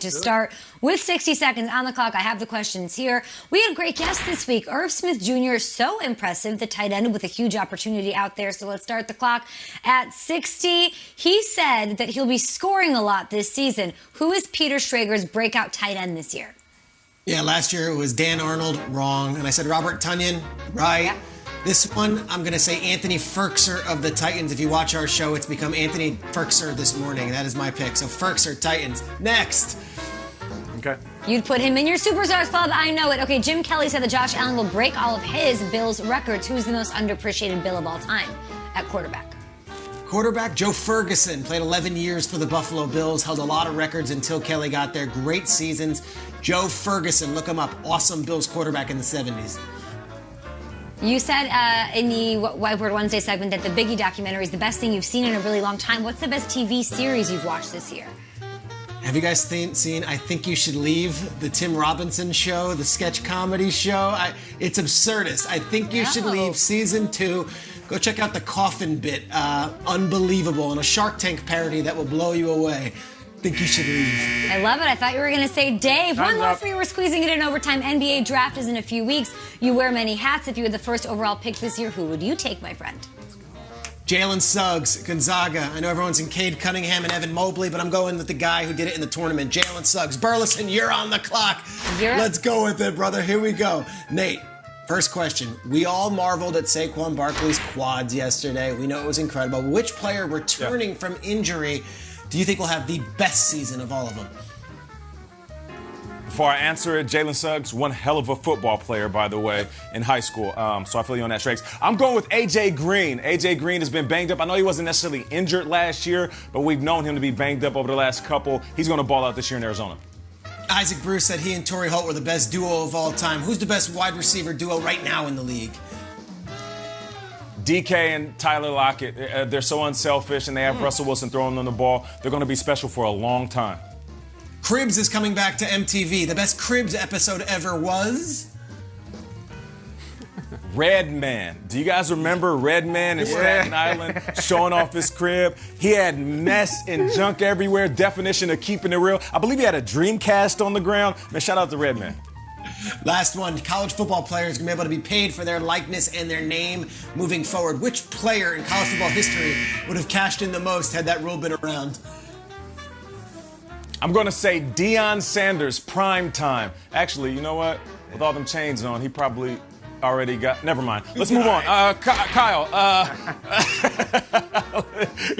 To start with 60 seconds on the clock, I have the questions here. We had a great guest this week. Irv Smith Jr. So impressive, the tight end with a huge opportunity out there. So let's start the clock at 60. He said that he'll be scoring a lot this season. Who is Peter Schrager's breakout tight end this year? Yeah, last year it was Dan Arnold, wrong. And I said Robert Tonyan, right. Yeah. This one, I'm going to say Anthony Firkser of the Titans. If you watch our show, it's become Anthony Firkser this morning. That is my pick. So Firkser, Titans. Next. Okay. You'd put him in your Superstars Club. I know it. Okay, Jim Kelly said that Josh Allen will break all of his Bills records. Who's the most underappreciated Bill of all time at quarterback? Quarterback Joe Ferguson. Played 11 years for the Buffalo Bills. Held a lot of records until Kelly got there. Great seasons. Joe Ferguson. Look him up. Awesome Bills quarterback in the 70s. You said in the Whiteboard Wednesday segment that the Biggie documentary is the best thing you've seen in a really long time. What's the best TV series you've watched this year? Have you guys seen I Think You Should Leave, the Tim Robinson show, the sketch comedy show? It's absurdist. I Think You Should Leave, season 2. Go check out the coffin bit. Unbelievable. And a Shark Tank parody that will blow you away. Think You Should Leave. I love it. I thought you were going to say Dave. One more for you. We're squeezing it in overtime. NBA draft is in a few weeks. You wear many hats. If you had the first overall pick this year, who would you take, my friend? Jalen Suggs, Gonzaga. I know everyone's in Cade Cunningham and Evan Mobley, but I'm going with the guy who did it in the tournament, Jalen Suggs. Burleson, you're on the clock. Let's go with it, brother. Here we go. Nate, first question. We all marveled at Saquon Barkley's quads yesterday. We know it was incredible. Which player returning from injury do you think will have the best season of all of them? Before I answer it, Jalen Suggs, one hell of a football player, by the way, in high school. So I feel you on that, Shrakes. I'm going with A.J. Green. A.J. Green has been banged up. I know he wasn't necessarily injured last year, but we've known him to be banged up over the last couple. He's going to ball out this year in Arizona. Isaac Bruce said he and Torrey Holt were the best duo of all time. Who's the best wide receiver duo right now in the league? DK and Tyler Lockett, they're so unselfish, and they have Russell Wilson throwing them the ball. They're going to be special for a long time. Cribs is coming back to MTV. The best Cribs episode ever was? Redman. Do you guys remember Redman in Staten Island showing off his crib? He had mess and junk everywhere, definition of keeping it real. I believe he had a Dreamcast on the ground. Man, shout out to Redman. Last one, college football players going to be able to be paid for their likeness and their name moving forward. Which player in college football history would have cashed in the most had that rule been around? I'm going to say Deion Sanders, prime time. Actually, you know what? With all them chains on, he probably already got... Never mind. Let's move on. Kyle.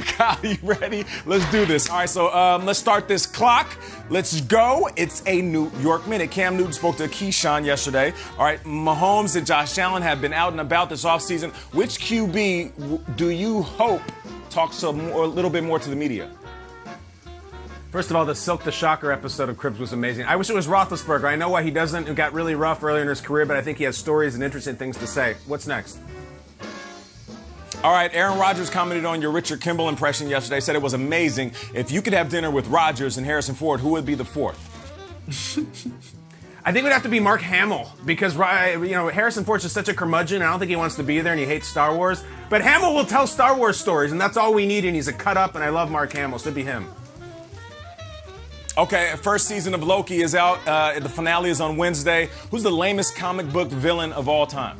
Kyle, you ready? Let's do this. All right, so let's start this clock. Let's go. It's a New York Minute. Cam Newton spoke to Keyshawn yesterday. All right, Mahomes and Josh Allen have been out and about this offseason. Which QB do you hope talks a little bit more to the media? First of all, the Silk the Shocker episode of Cribs was amazing. I wish it was Roethlisberger. I know why he doesn't. It got really rough earlier in his career, but I think he has stories and interesting things to say. What's next? All right, Aaron Rodgers commented on your Richard Kimball impression yesterday, said it was amazing. If you could have dinner with Rodgers and Harrison Ford, who would be the fourth? I think it would have to be Mark Hamill, because Harrison Ford's just such a curmudgeon. I don't think he wants to be there, and he hates Star Wars. But Hamill will tell Star Wars stories, and that's all we need, and he's a cut-up, and I love Mark Hamill, so it'd be him. Okay, first season of Loki is out. The finale is on Wednesday. Who's the lamest comic book villain of all time?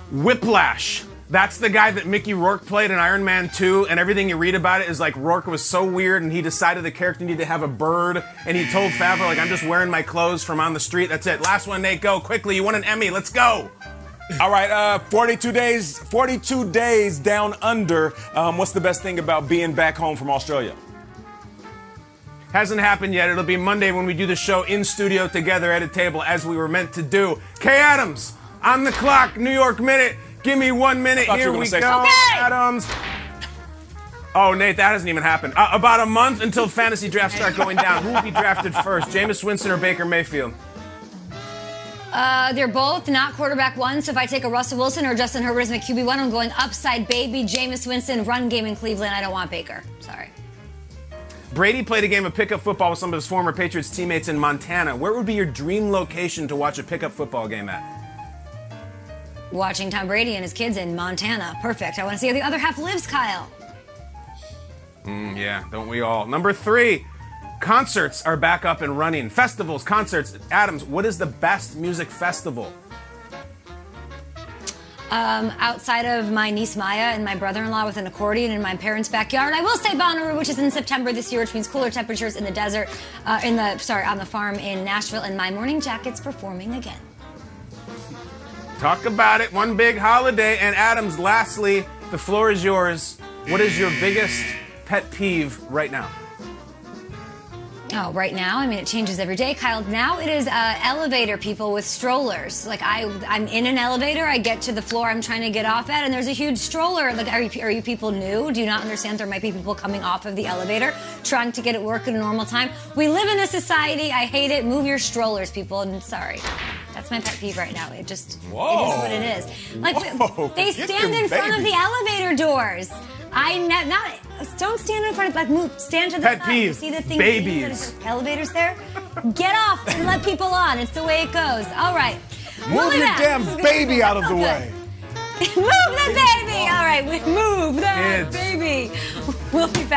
Whiplash. That's the guy that Mickey Rourke played in Iron Man 2, and everything you read about it is like Rourke was so weird, and he decided the character needed to have a bird, and he told Favreau, like, I'm just wearing my clothes from on the street. That's it. Last one, Nate, go. Quickly, you won an Emmy. Let's go. All right, 42 days down under. What's the best thing about being back home from Australia? Hasn't happened yet. It'll be Monday when we do the show in studio together at a table as we were meant to do. Kay Adams, on the clock, New York Minute. Give me 1 minute. Here we go. Okay. Adams. Oh, Nate, that hasn't even happened. About a month until fantasy drafts start going down. Who will be drafted first, Jameis Winston or Baker Mayfield? They're both not quarterback one, so if I take a Russell Wilson or Justin Herbert as my QB1, I'm going upside baby, Jameis Winston, run game in Cleveland. I don't want Baker. Sorry. Brady played a game of pickup football with some of his former Patriots teammates in Montana. Where would be your dream location to watch a pickup football game at? Watching Tom Brady and his kids in Montana. Perfect. I want to see how the other half lives, Kyle. Yeah, don't we all? Number 3. Concerts are back up and running. Festivals, concerts. Adams, what is the best music festival? Outside of my niece Maya and my brother-in-law with an accordion in my parents' backyard, I will say Bonnaroo, which is in September this year, which means cooler temperatures in the desert, on the farm in Nashville, and My Morning Jacket's performing again. Talk about it. One big holiday. And Adams, lastly, the floor is yours. What is your biggest pet peeve right now? Oh, right now? I mean, it changes every day, Kyle. Now it is elevator people with strollers. Like, I'm in an elevator, I get to the floor I'm trying to get off at, and there's a huge stroller. Like, are you people new? Do you not understand there might be people coming off of the elevator trying to get at work at a normal time? We live in a society. I hate it. Move your strollers, people. And sorry. That's my pet peeve right now. It just, it is what it is. Like, they stand in front of the elevator doors. Don't stand in front of, like, move, stand to the Pet side. peeve, You see the thing, babies. Elevators there? Get off and let people on. It's the way it goes. All right. We'll Move be your back. damn baby out of the way. Move the baby. All right, we move the Kids. baby. We'll be back.